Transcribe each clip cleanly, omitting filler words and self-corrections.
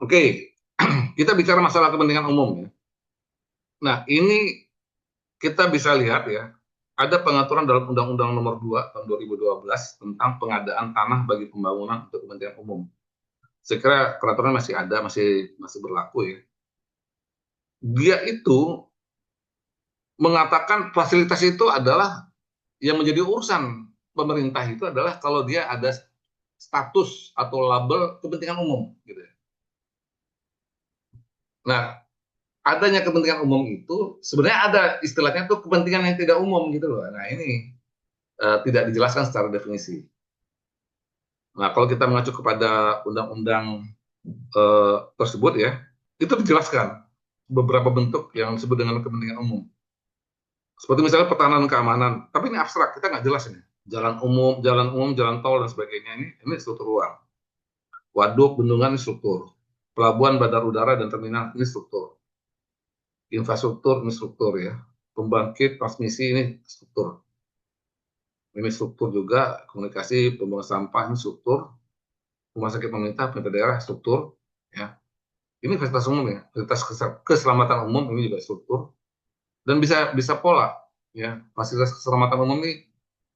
Oke, kita bicara masalah kepentingan umum ya. Nah, ini kita bisa lihat ya, ada pengaturan dalam Undang-Undang Nomor 2 Tahun 2012 tentang pengadaan tanah bagi pembangunan untuk kepentingan umum. Saya kira peraturan masih ada, masih masih berlaku ya. Dia itu mengatakan fasilitas itu adalah yang menjadi urusan pemerintah itu adalah kalau dia ada status atau label kepentingan umum gitu ya. Nah, adanya kepentingan umum itu sebenarnya ada istilahnya tuh kepentingan yang tidak umum gitu loh. Nah, ini tidak dijelaskan secara definisi. Nah, kalau kita mengacu kepada undang-undang tersebut ya, itu dijelaskan beberapa bentuk yang disebut dengan kepentingan umum. Seperti misalnya pertahanan keamanan, tapi ini abstrak, kita nggak jelas ini. Jalan umum, jalan tol dan sebagainya ini struktur ruang. Waduk, bendungan ini struktur. Pelabuhan, bandar udara dan terminal ini struktur. Infrastruktur ini struktur ya. Pembangkit transmisi ini struktur. Ini struktur juga komunikasi, pembuangan sampah ini struktur. Rumah sakit pemerintah, pemerintah daerah struktur ya. Ini fasilitas umum ya, fasilitas keselamatan umum ini juga struktur dan bisa bisa pola ya. Fasilitas keselamatan umum ini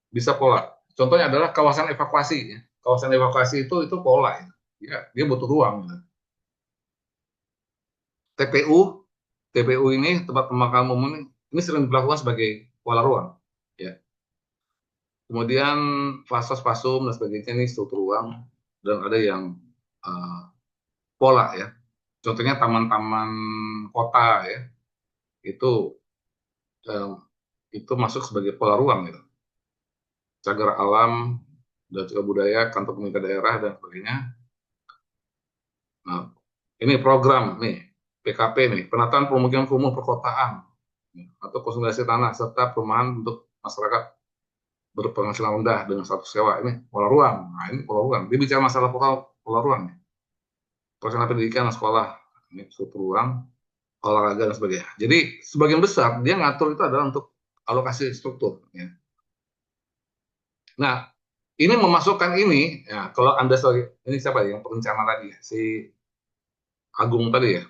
bisa pola. Contohnya adalah kawasan evakuasi ya. Kawasan evakuasi itu pola ya. Ya, dia butuh ruang gitu. TPU TPU ini tempat pemakaman umum ini sering dilakukan sebagai pola ruang ya. Kemudian fasos fasum dan sebagainya ini struktur ruang dan ada yang uh, pola ya. Contohnya taman-taman kota ya. Itu eh, itu masuk sebagai pola ruang gitu. Cagar alam dan juga budaya, kantor pemerintah daerah dan sebagainya. Nah, ini program nih, PKP nih, penataan pemukiman kumuh perkotaan atau konsolidasi tanah serta perumahan untuk masyarakat berpenghasilan rendah dengan status sewa. Ini pola ruang. Nah, ini pola ruang. Dia bicara masalah pola ruang. Pelaksana pendidikan sekolah, ini struktur ruang, olahraga dan sebagainya. Jadi sebagian besar dia ngatur itu adalah untuk alokasi struktur. Ya. Nah, ini memasukkan ini, ya, kalau Anda sebagai, ini siapa ya, yang perencana tadi, ya, si Agung tadi ya,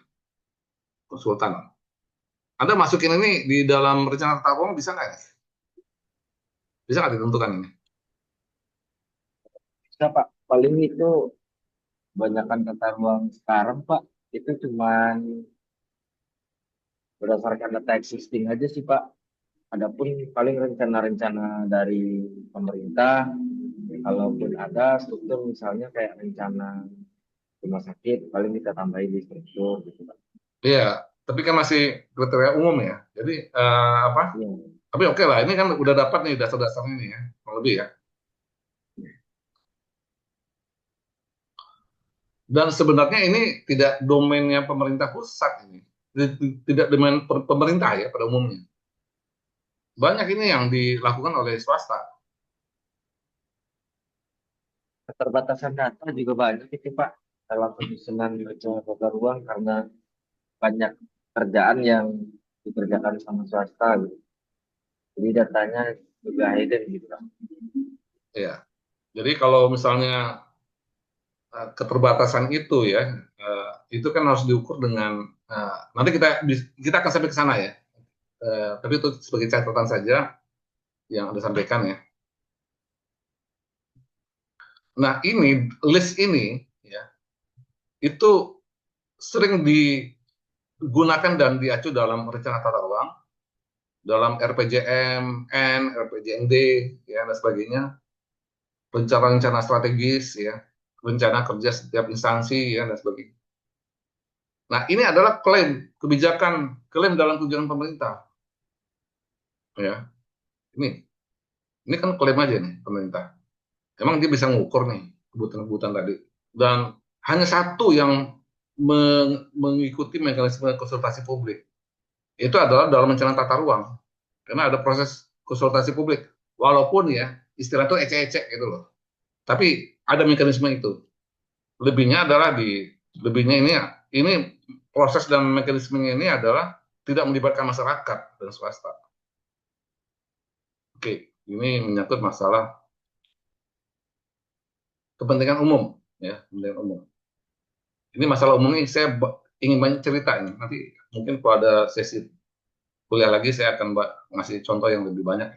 konsultan. Anda masukin ini di dalam rencana tata ruang bisa nggak ya? Bisa nggak ditentukan ini? Bisa Pak, paling itu banyakkan tata ruang sekarang Pak, itu cuman berdasarkan data existing aja sih Pak. Adapun paling rencana-rencana dari pemerintah, kalaupun ada struktur misalnya kayak rencana rumah sakit, paling kita tambahin di struktur gitu Pak. Iya, tapi kan masih kriteria umum ya. Jadi apa? Iya. Tapi oke lah, ini kan udah dapat nih dasar-dasar ini ya, kurang lebih ya. Dan sebenarnya ini tidak domainnya pemerintah pusat ini, tidak domain pemerintah ya pada umumnya. Banyak ini yang dilakukan oleh swasta. Keterbatasan data juga banyak itu Pak dalam penyusunan rencana tata ruang karena banyak kerjaan yang dikerjakan sama swasta gitu. Jadi datanya juga hidden gitu Pak. Ya, jadi kalau misalnya keterbatasan itu ya, itu kan harus diukur dengan nanti kita akan sampai ke sana ya. Tapi itu sebagai catatan saja yang Anda sampaikan ya. Nah ini list ini ya itu sering digunakan dan diacu dalam rencana tata ruang, dalam RPJMN, RPJMD ya dan sebagainya, rencana-rencana strategis ya, rencana kerja setiap instansi ya dan sebagainya. Nah ini adalah klaim dalam tujuan pemerintah ya. Ini kan klaim aja nih pemerintah. Emang dia bisa ngukur nih kebutuhan-kebutuhan tadi. Dan hanya satu yang mengikuti mekanisme konsultasi publik. Itu adalah dalam rencana tata ruang. Karena ada proses konsultasi publik. Walaupun ya istilah itu ecek-ecek gitu loh. Tapi ada mekanisme itu. Lebihnya adalah lebihnya ini proses dan mekanismenya ini adalah tidak melibatkan masyarakat dan swasta. Oke, ini menyangkut masalah kepentingan umum ya, kepentingan umum. Ini masalah umum ini saya ingin banyak cerita ini. Nanti mungkin kalau ada sesi kuliah lagi saya akan ngasih contoh yang lebih banyak.